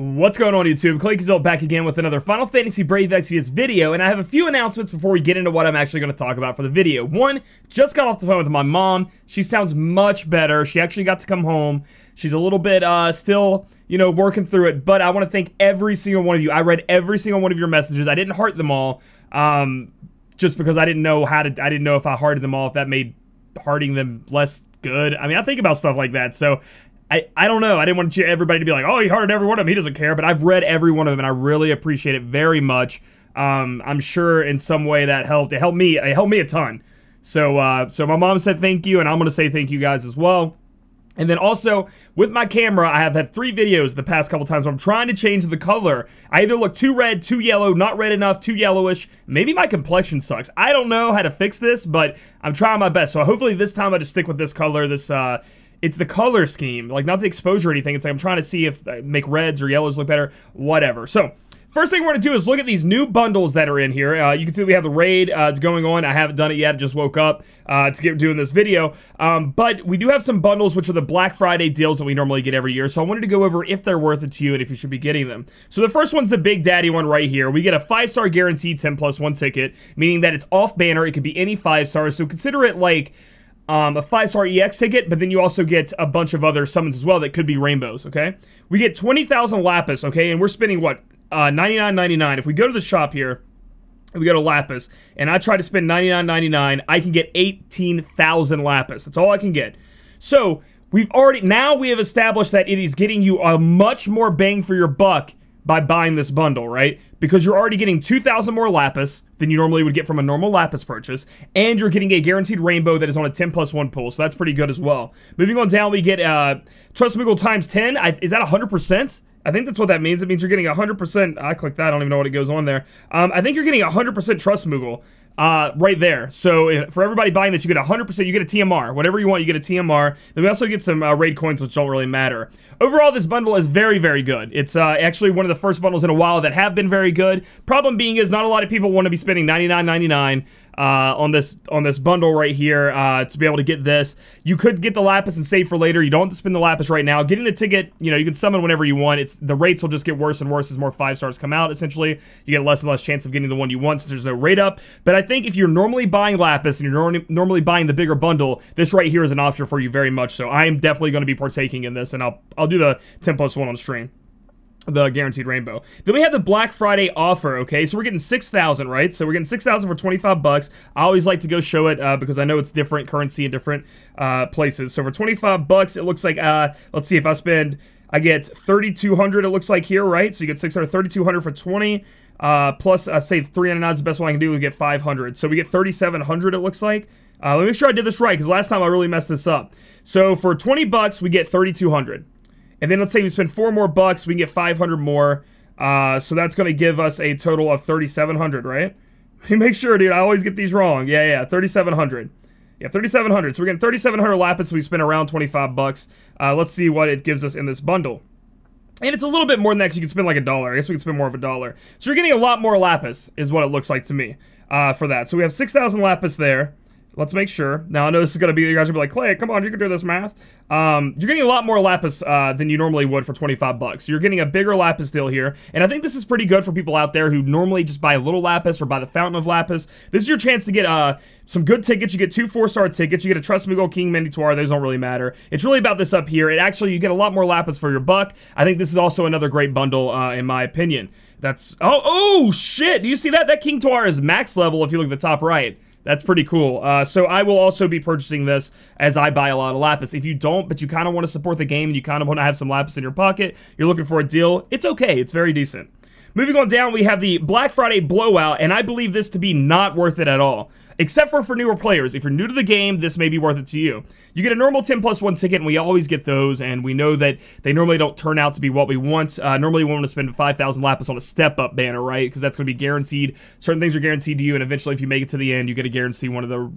What's going on, YouTube? Claic Yuzolt back again with another Final Fantasy Brave Exvius video, and I have a few announcements before we get into what I'm actually going to talk about for the video. One, just got off the phone with my mom. She sounds much better. She actually got to come home. She's a little bit still, working through it, but I want to thank every single one of you. I read every single one of your messages. I didn't heart them all, just because I didn't know I didn't know if I hearted them all, if that made hearting them less good. I mean, I think about stuff like that, so I don't know. I didn't want everybody to be like, oh, he hearted every one of them. He doesn't care. But I've read every one of them, and I really appreciate it very much. I'm sure in some way that helped. It helped me a ton. So my mom said thank you, and I'm going to say thank you guys as well. And then also, with my camera, I have had 3 videos the past couple times where I'm trying to change the color. I either look too red, too yellow, not red enough, too yellowish. Maybe my complexion sucks. I don't know how to fix this, but I'm trying my best. So hopefully this time I just stick with this color, it's the color scheme, like not the exposure or anything. It's like I'm trying to see if I make reds or yellows look better, whatever. So first thing we're going to do is look at these new bundles that are in here. You can see we have the raid it's going on. I haven't done it yet. Just woke up to get doing this video. But we do have some bundles, which are the Black Friday deals that we normally get every year. So I wanted to go over if they're worth it to you and if you should be getting them. So the first one's the Big Daddy one right here. We get a 5-star guaranteed 10+1 ticket, meaning that it's off banner. It could be any 5 stars. So consider it like a 5-star EX ticket, but then you also get a bunch of other summons as well that could be rainbows, okay? We get 20,000 Lapis, okay? And we're spending, what, $99.99. If we go to the shop here, we go to Lapis, and I try to spend $99.99, I can get 18,000 Lapis. That's all I can get. So, we have established that it is getting you a much more bang for your buck by buying this bundle, right? Because you're already getting 2,000 more Lapis than you normally would get from a normal Lapis purchase, and you're getting a guaranteed rainbow that is on a 10+1 pull, so that's pretty good as well. Moving on down, we get Trust Moogle times 10. Is that 100%? I think that's what that means. It means you're getting 100%. I clicked that. I don't even know what it goes on there. I think you're getting 100% Trust Moogle right there. So for everybody buying this, you get 100%. You get a TMR. Whatever you want, you get a TMR. Then we also get some raid coins, which don't really matter. Overall, this bundle is very, very good. It's actually one of the first bundles in a while that have been very good. Problem being is not a lot of people want to be spending $99.99 on this bundle right here to be able to get this. You could get the Lapis and save for later. You don't have to spend the Lapis right now. Getting the ticket, you can summon whenever you want. The rates will just get worse and worse as more 5 stars come out, essentially. You get less and less chance of getting the one you want since there's no rate up. But I think if you're normally buying Lapis and you're normally buying the bigger bundle, this right here is an option for you very much. So I am definitely going to be partaking in this, and I'll do the 10+1 on stream. The guaranteed rainbow. Then we have the Black Friday offer, okay? So we're getting 6,000, right? So we're getting 6,000 for 25 bucks. I always like to go show it because I know it's different currency in different places. So for 25 bucks, it looks like, let's see, if I get 3,200, it looks like here, right? So you get 600, 3,200 for 20. Plus, I'd say 399 is the best one I can do. We get 500. So we get 3,700, it looks like. Let me make sure I did this right because last time I really messed this up. So for 20 bucks, we get 3,200. And then let's say we spend 4 more bucks, we can get 500 more. So that's going to give us a total of 3,700, right? Let me make sure, dude. I always get these wrong. Yeah, 3,700. Yeah, 3,700. So we're getting 3,700 Lapis, so we spend around 25 bucks. Let's see what it gives us in this bundle. And it's a little bit more than that because you can spend like $1. I guess we can spend more of $1. So you're getting a lot more Lapis, is what it looks like to me for that. So we have 6,000 Lapis there. Let's make sure. Now, I know this is going to be, you guys are going to be like, Claic, come on, you can do this math. You're getting a lot more Lapis than you normally would for 25 bucks. So you're getting a bigger Lapis deal here. And I think this is pretty good for people out there who normally just buy a little Lapis or buy the Fountain of Lapis. This is your chance to get some good tickets. You get 2 4-star tickets. You get a Trust Moogle, King, Menditoir. Those don't really matter. It's really about this up here. You get a lot more Lapis for your buck. I think this is also another great bundle, in my opinion. That's, oh, shit. Do you see that? That King Toir is max level if you look at the top right. That's pretty cool. So I will also be purchasing this as I buy a lot of Lapis. If you don't, but you kind of want to support the game and you kind of want to have some Lapis in your pocket, you're looking for a deal, it's okay. It's very decent. Moving on down, we have the Black Friday Blowout, and I believe this to be not worth it at all. Except for newer players. If you're new to the game, this may be worth it to you. You get a normal 10+1 ticket, and we always get those, and we know that they normally don't turn out to be what we want. Normally, we want to spend 5,000 Lapis on a step-up banner, right? Because that's going to be guaranteed. Certain things are guaranteed to you, and eventually, if you make it to the end, you get to guarantee one of the,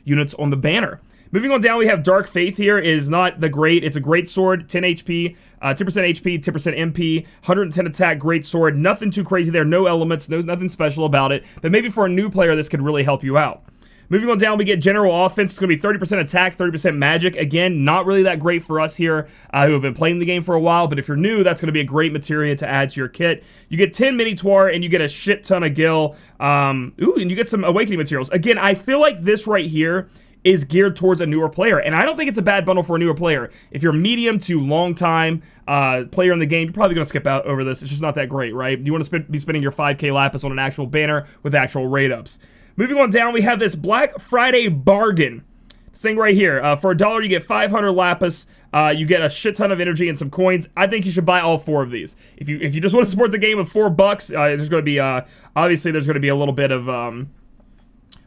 units on the banner. Moving on down, we have Dark Faith here. It is not the great. It's a great sword, 10 HP, 10% HP, 10% MP, 110 attack, great sword. Nothing too crazy there. No elements, nothing special about it. But maybe for a new player, this could really help you out. Moving on down, we get general offense. It's going to be 30% attack, 30% magic. Again, not really that great for us here who have been playing the game for a while, but if you're new, that's going to be a great materia to add to your kit. You get 10 Mini-Twar, and you get a shit ton of Gil. And you get some Awakening materials. Again, I feel like this right here is geared towards a newer player, and I don't think it's a bad bundle for a newer player. If you're medium to long time player in the game, you're probably going to skip out over this. It's just not that great, right? You want to be spending your 5k lapis on an actual banner with actual raid ups. Moving on down, we have this Black Friday bargain. This thing right here. For $1, you get 500 lapis. You get a shit ton of energy and some coins. I think you should buy all 4 of these. If you just want to support the game with $4, there's going to be obviously there's going to be a little bit of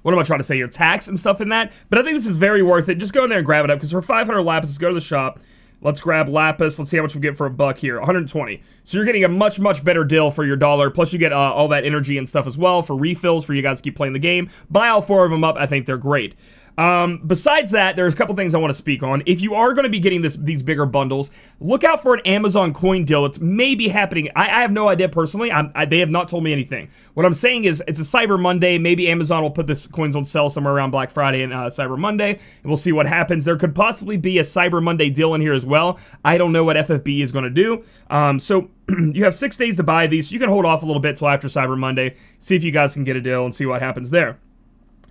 what am I trying to say here? Tax and stuff in that. But I think this is very worth it. Just go in there and grab it up, because for 500 lapis, let's go to the shop. Let's grab lapis. Let's see how much we get for $1 here. 120. So you're getting a much, much better deal for your $1. Plus you get all that energy and stuff as well for refills for you guys to keep playing the game. Buy all 4 of them up. I think they're great. Besides that, there's a couple things I want to speak on. If you are going to be getting these bigger bundles, look out for an Amazon coin deal. It's maybe happening. I have no idea personally. They have not told me anything. What I'm saying is it's a Cyber Monday. Maybe Amazon will put this coins on sale somewhere around Black Friday and Cyber Monday, and we'll see what happens. There could possibly be a Cyber Monday deal in here as well. I don't know what FFBE is going to do. So you have 6 days to buy these. So you can hold off a little bit till after Cyber Monday, see if you guys can get a deal and see what happens there.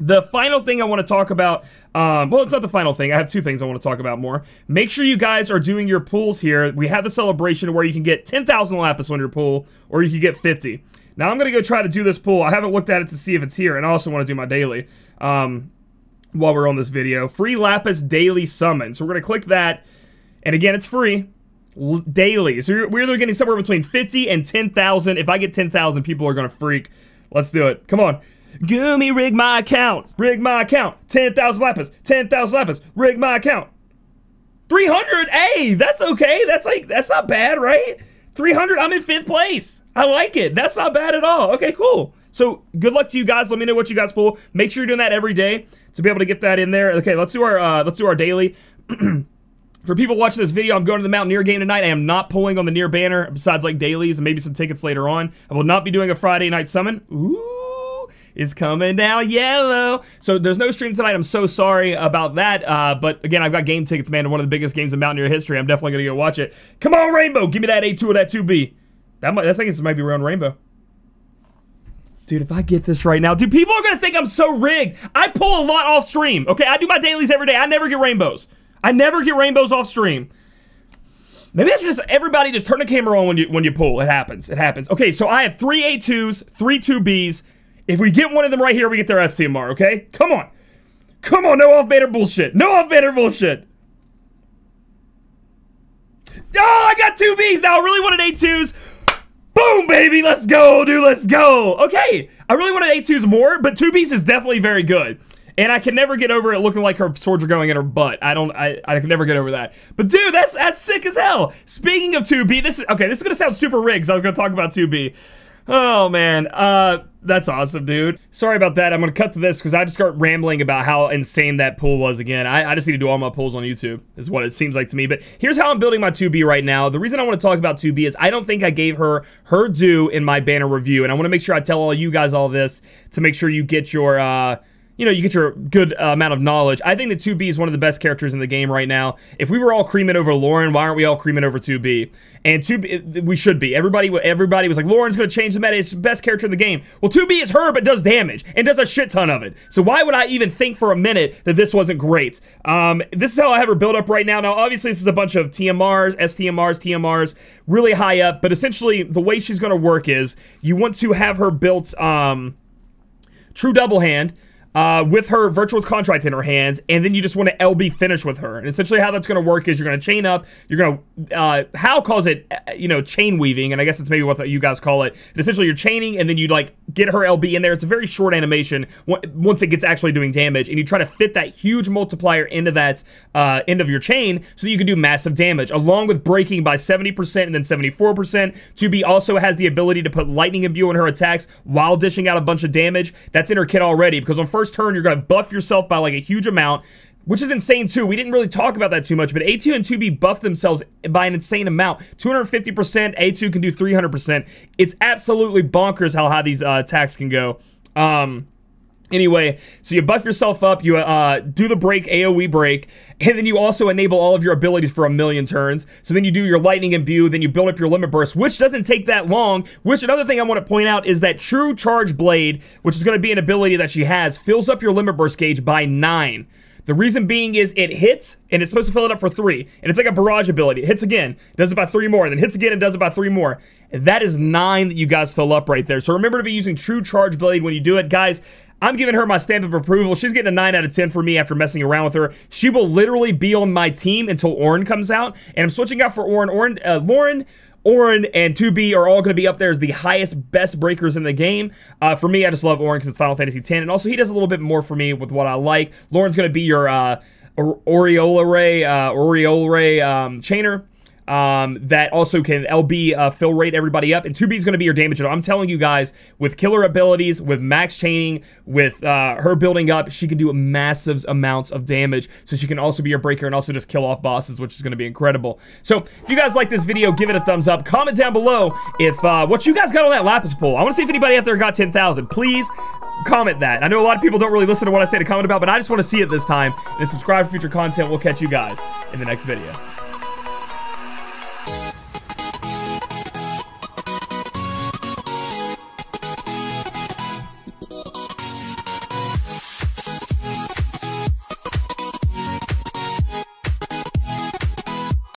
The final thing I want to talk about, well, it's not the final thing. I have 2 things I want to talk about more. Make sure you guys are doing your pools here. We have the celebration where you can get 10,000 lapis on your pool, or you can get 50. Now, I'm going to go try to do this pool. I haven't looked at it to see if it's here, and I also want to do my daily while we're on this video. Free lapis daily summon. So we're going to click that, and again, it's free. Daily. So we're either getting somewhere between 50 and 10,000. If I get 10,000, people are going to freak. Let's do it. Come on. Gumi, rig my account. Rig my account. 10,000 lapis. 10,000 lapis. Rig my account. 300. Hey, that's okay. That's not bad, right? 300. I'm in 5th place. I like it. That's not bad at all. Okay, cool. So good luck to you guys. Let me know what you guys pull. Make sure you're doing that every day to be able to get that in there. Okay, let's do our daily. For people watching this video, I'm going to the Mountaineer game tonight. I am not pulling on the near banner besides like dailies and maybe some tickets later on. I will not be doing a Friday night summon. Ooh. Is coming down yellow. So there's no stream tonight. I'm so sorry about that. But again, I've got game tickets, man, to one of the biggest games in Mountaineer history. I'm definitely going to go watch it. Come on, Rainbow. Give me that A2 or that 2B. I think this might be around Rainbow. Dude, if I get this right now, dude, people are going to think I'm so rigged. I pull a lot off stream. Okay, I do my dailies every day. I never get rainbows. I never get rainbows off stream. Maybe that's just everybody just turn the camera on when you pull. It happens. It happens. Okay, so I have 3 A2s, 3 2Bs. If we get one of them right here, we get their STMR, okay? Come on. Come on, no off-banner bullshit. No off-banner bullshit. Oh, I got 2Bs now. I really wanted A2s. Boom, baby. Let's go, dude. Let's go. Okay. I really wanted A2s more, but 2Bs is definitely very good. And I can never get over it looking like her swords are going in her butt. I can never get over that. But dude, that's sick as hell. Speaking of 2B, this is going to sound super rigged, so I was going to talk about 2B. Oh, man. That's awesome, dude. Sorry about that. I'm going to cut to this because I just start rambling about how insane that pool was again. I just need to do all my pulls on YouTube is what it seems like to me. But here's how I'm building my 2B right now. The reason I want to talk about 2B is I don't think I gave her due in my banner review. And I want to make sure I tell all you guys all this to make sure you get your... you get your good amount of knowledge. I think that 2B is one of the best characters in the game right now. If we were all creaming over Lauren, why aren't we all creaming over 2B? And 2B, we should be. Everybody was like, Lauren's going to change the meta. It's the best character in the game. Well, 2B is her, but does damage and does a shit ton of it. So why would I even think for a minute that this wasn't great? This is how I have her built up right now. Now, obviously, this is a bunch of TMRs, STMRs, TMRs, really high up. But essentially, the way she's going to work is you want to have her built true double hand, with her Virtuous Contract in her hands, and then you just want to LB finish with her. And essentially how that's going to work is you're going to chain up, you're going to, Hal calls it, chain weaving, and I guess it's maybe what you guys call it. And essentially you're chaining, and then you like get her LB in there. It's a very short animation once it gets actually doing damage, and you try to fit that huge multiplier into that end of your chain so that you can do massive damage, along with breaking by 70% and then 74%. 2B also has the ability to put lightning imbue on her attacks while dishing out a bunch of damage. That's in her kit already, because on first turn, you're going to buff yourself by like a huge amount, which is insane too. We didn't really talk about that too much, but A2 and 2B buff themselves by an insane amount. 250%, A2 can do 300%. It's absolutely bonkers how high these attacks can go. Anyway, so you buff yourself up, you do the break, AoE break, and then you also enable all of your abilities for 1,000,000 turns. So then you do your lightning imbue, then you build up your limit burst, which doesn't take that long. Which, another thing I want to point out is that True Charge Blade, which is going to be an ability that she has, fills up your limit burst gauge by 9. The reason being is it hits, and it's supposed to fill it up for 3. And it's like a barrage ability. It hits again, does it by 3 more, then hits again and does it by 3 more. And that is 9 that you guys fill up right there. So remember to be using True Charge Blade when you do it. Guys, I'm giving her my stamp of approval. She's getting a 9 out of 10 for me after messing around with her. She will literally be on my team until Orin comes out. And I'm switching out for Orin. Lauren, Orin, and 2B are all going to be up there as the highest, best breakers in the game. For me, I just love Orin because it's Final Fantasy X. And also, he does a little bit more for me with what I like. Lauren's going to be your Aureola Ray chainer. That also can LB fill rate everybody up, and 2B is going to be your damage. I'm telling you guys, with killer abilities, with max chaining, with her building up, she can do massive amounts of damage. So she can also be your breaker and also just kill off bosses, which is going to be incredible. So if you guys like this video, give it a thumbs up. Comment down below if what you guys got on that Lapis poll. I want to see if anybody out there got 10,000. Please comment that. I know a lot of people don't really listen to what I say to comment about, but I just want to see it this time. And subscribe for future content. We'll catch you guys in the next video.